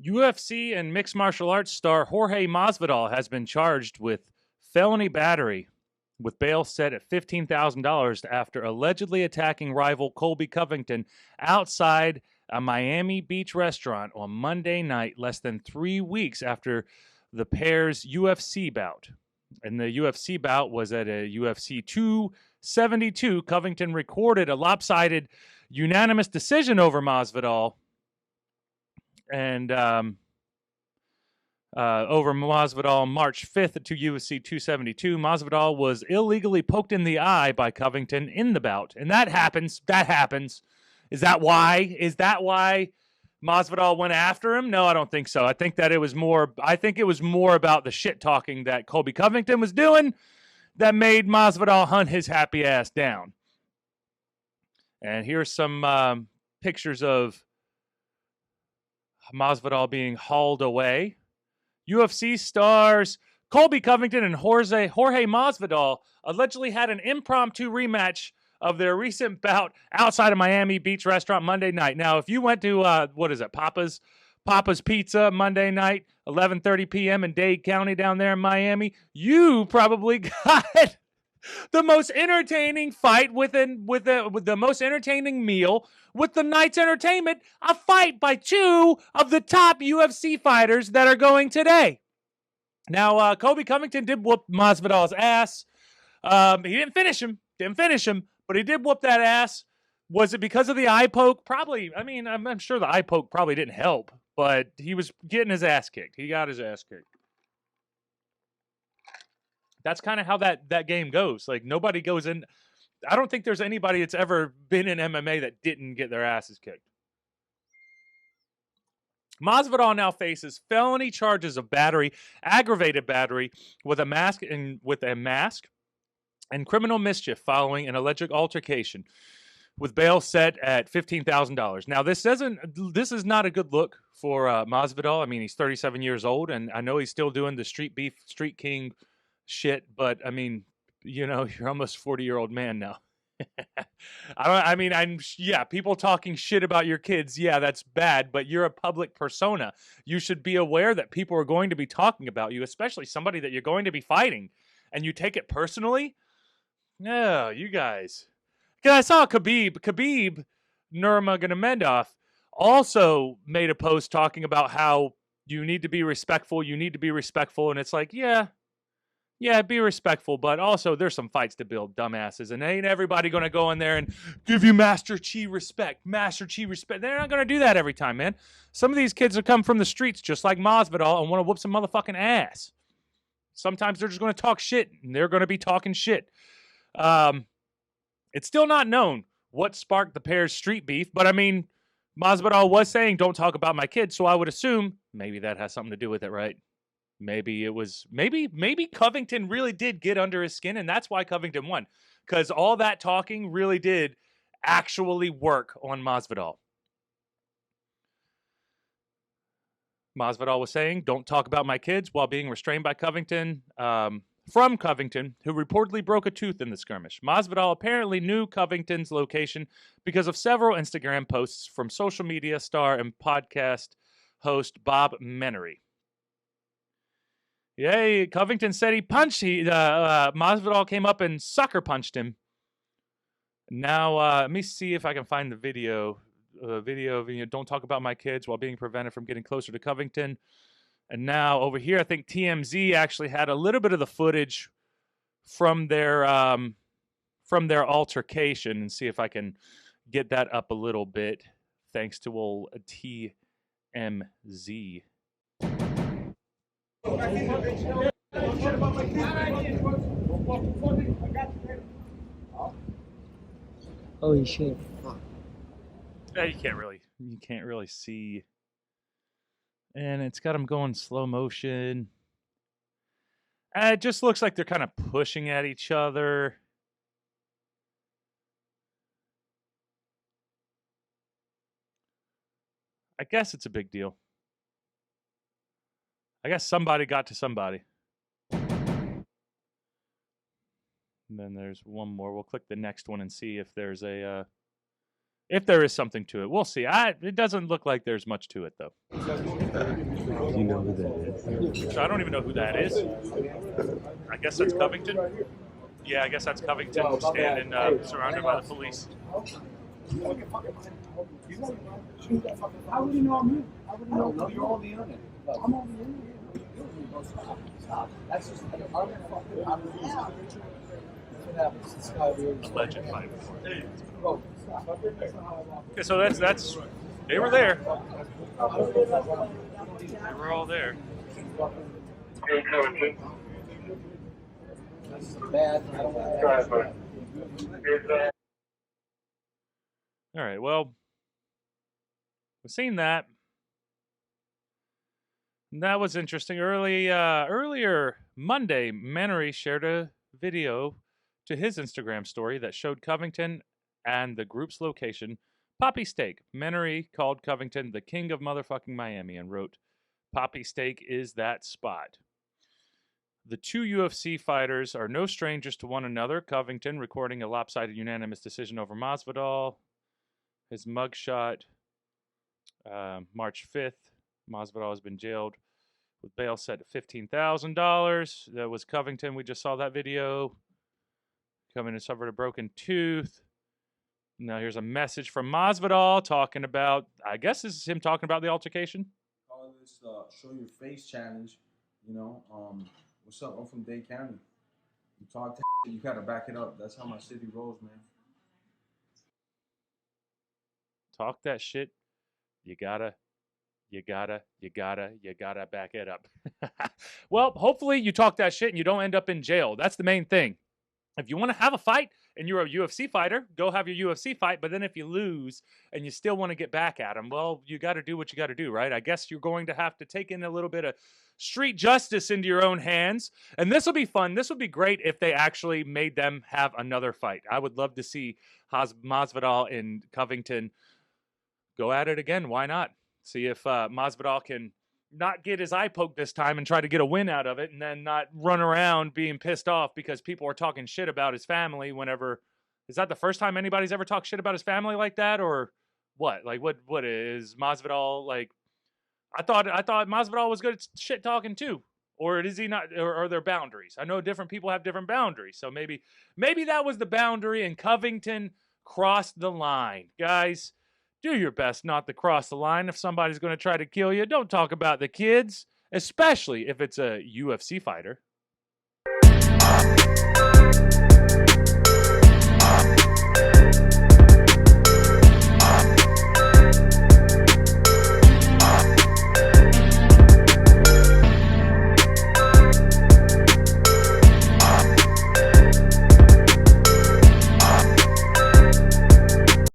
UFC and mixed martial arts star Jorge Masvidal has been charged with felony battery, with bail set at $15,000 after allegedly attacking rival Colby Covington outside a Miami Beach restaurant on Monday night, less than 3 weeks after the pair's UFC bout. And the UFC bout was at a UFC 272. Covington recorded a lopsided unanimous decision over Masvidal and over Masvidal March 5th to UFC 272. Masvidal was illegally poked in the eye by Covington in the bout. And that happens. That happens. Is that why? Is that why Masvidal went after him? No, I don't think so. I think it was more about the shit talking that Colby Covington was doing that made Masvidal hunt his happy ass down. And here's some pictures of Masvidal being hauled away. UFC stars Colby Covington and Jorge Masvidal allegedly had an impromptu rematch of their recent bout outside a Miami Beach restaurant Monday night. Now, if you went to Papa's Pizza Monday night, 11:30 p.m. in Dade County down there in Miami, you probably got the most entertaining fight with the most entertaining meal with the night's entertainment, a fight by two of the top UFC fighters that are going today. Now, Colby Covington did whoop Masvidal's ass. He didn't finish him, but he did whoop that ass. Was it because of the eye poke? Probably. I mean, I'm sure the eye poke probably didn't help, but he was getting his ass kicked. He got his ass kicked. That's kind of how that game goes. Like, nobody goes in. I don't think there's anybody that's ever been in MMA that didn't get their asses kicked. Masvidal now faces felony charges of battery, aggravated battery with a mask and criminal mischief following an alleged altercation, with bail set at $15,000. Now, this is not a good look for Masvidal. I mean, he's 37 years old, and I know he's still doing the street beef, street king shit, but I mean, you know, you're almost a 40-year-old man now. People talking shit about your kids, yeah, that's bad, but you're a public persona. You should be aware that people are going to be talking about you, especially somebody that you're going to be fighting, and you take it personally. No, you guys. Because I saw Khabib Nurmagomedov also made a post talking about how you need to be respectful, and it's like, yeah, be respectful, but also there's some fights to build, dumbasses, and ain't everybody going to go in there and give you Master Chi respect. They're not going to do that every time, man. Some of these kids have come from the streets just like Masvidal and want to whoop some motherfucking ass. Sometimes they're just going to talk shit, and they're going to be talking shit. It's still not known what sparked the pair's street beef, but I mean, Masvidal was saying, don't talk about my kids, so I would assume maybe that has something to do with it, right? Maybe Covington really did get under his skin, and that's why Covington won. Because all that talking really did actually work on Masvidal. Masvidal was saying, don't talk about my kids, while being restrained by Covington, from Covington, who reportedly broke a tooth in the skirmish. Masvidal apparently knew Covington's location because of several Instagram posts from social media star and podcast host Bob Menery. Yeah, Covington said he punched. Masvidal came up and sucker punched him. Now, let me see if I can find the video. Video of, don't talk about my kids while being prevented from getting closer to Covington. And now over here, I think TMZ actually had a little bit of the footage from their altercation, and see if I can get that up a little bit. Thanks to old TMZ. Holy shit. You can't really see. And it's got them going slow motion. It just looks like they're kind of pushing at each other. I guess it's a big deal. I guess somebody got to somebody. And then there's one more. We'll click the next one and see if there's a If there is something to it, we'll see. It doesn't look like there's much to it, though. Do you know who that is? So I don't even know who that is. I guess that's Covington. Yeah, I guess that's Covington standing surrounded by the police. How would you know I'm you? How would you know you're on the internet? I'm on the internet. Stop. That's just Legend fight. Okay, so that's they were there. They were all there. All right, well, we've seen that. And that was interesting. Earlier Monday, Menery shared a video to his Instagram story that showed Covington and the group's location, Poppy Steak. Menery called Covington the king of motherfucking Miami and wrote, "Poppy Steak is that spot." The two UFC fighters are no strangers to one another. Covington recording a lopsided unanimous decision over Masvidal. His mugshot, March 5th. Masvidal has been jailed with bail set at $15,000. That was Covington. We just saw that video. Covington suffered a broken tooth. Now here's a message from Masvidal talking about, I guess this is him talking about the altercation. Call this show your face challenge. You know, what's up? I'm from Dade County. You talk to you gotta back it up. That's how my city rolls, man. Talk that shit. You gotta back it up. Well, hopefully you talk that shit and you don't end up in jail. That's the main thing. If you want to have a fight and you're a UFC fighter, go have your UFC fight. But then if you lose and you still want to get back at them, well, you got to do what you got to do, right? I guess you're going to have to take in a little bit of street justice into your own hands. And this will be fun. This would be great if they actually made them have another fight. I would love to see Masvidal and Covington go at it again. Why not? See if Masvidal can not get his eye poked this time and try to get a win out of it, and then not run around being pissed off because people are talking shit about his family whenever. Is that the first time anybody's ever talked shit about his family like that, or what? Like what is Masvidal like? I thought Masvidal was good at shit talking too. Or is he not? Or are there boundaries? I know different people have different boundaries. So maybe that was the boundary and Covington crossed the line. Guys, do your best not to cross the line. If somebody's going to try to kill you, don't talk about the kids, especially if it's a UFC fighter.